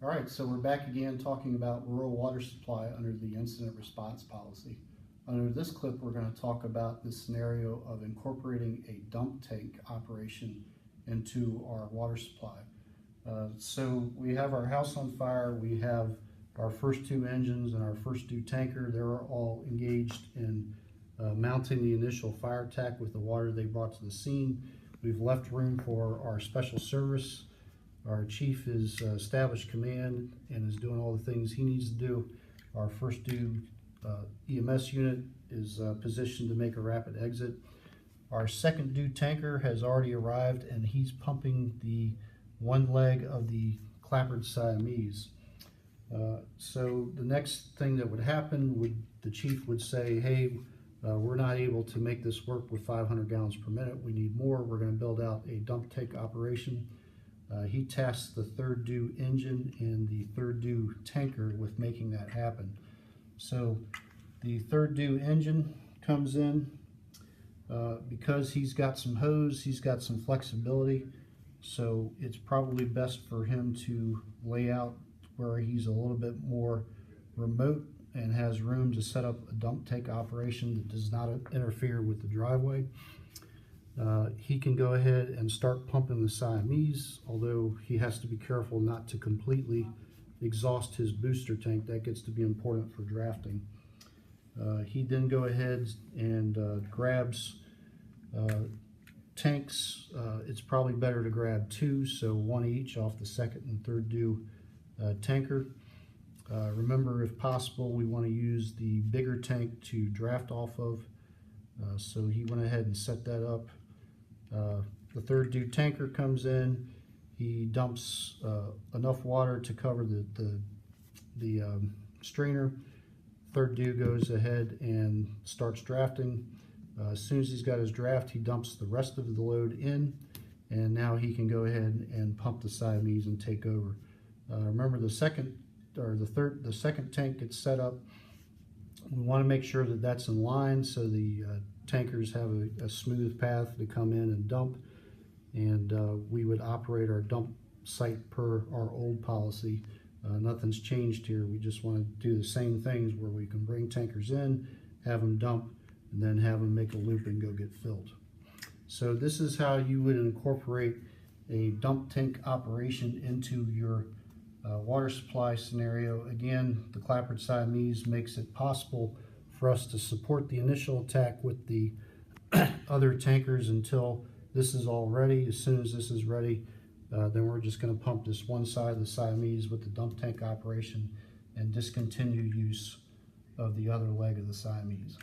All right, so we're back again talking about rural water supply under the incident response policy. Under this clip, we're going to talk about the scenario of incorporating a dump tank operation into our water supply. So we have our house on fire, we have our first two engines and our first two tanker. They're all engaged in mounting the initial fire attack with the water they brought to the scene. We've left room for our special service. Our chief has established command and is doing all the things he needs to do. Our first due EMS unit is positioned to make a rapid exit. Our second due tanker has already arrived and he's pumping the one leg of the clappered Siamese. So the next thing that would happen the chief would say, hey, we're not able to make this work with 500 gallons per minute. We need more. We're going to build out a dump tank operation. He tasks the third due engine and the third due tanker with making that happen. So the third due engine comes in. Because he's got some hose, he's got some flexibility, so it's probably best for him to lay out where he's a little bit more remote and has room to set up a dump tank operation that does not interfere with the driveway. He can go ahead and start pumping the Siamese, although he has to be careful not to completely exhaust his booster tank. That gets to be important for drafting. He then go ahead and grabs tanks. It's probably better to grab two, so one each off the second and third due tanker. Remember, if possible, we want to use the bigger tank to draft off of. So he went ahead and set that up. The third due tanker comes in. He dumps enough water to cover the strainer. Third due goes ahead and starts drafting. As soon as he's got his draft, he dumps the rest of the load in, and now he can go ahead and pump the Siamese and take over. Remember, the second tank gets set up. We want to make sure that that's in line so the tankers have a smooth path to come in and dump, and we would operate our dump site per our old policy. Nothing's changed here. We just want to do the same things where we can bring tankers in, have them dump, and then have them make a loop and go get filled. So this is how you would incorporate a dump tank operation into your water supply scenario. Again, the clappered Siamese makes it possible for us to support the initial attack with the other tankers until this is all ready. As soon as this is ready, then we're just going to pump this one side of the Siamese with the dump tank operation and discontinue use of the other leg of the Siamese.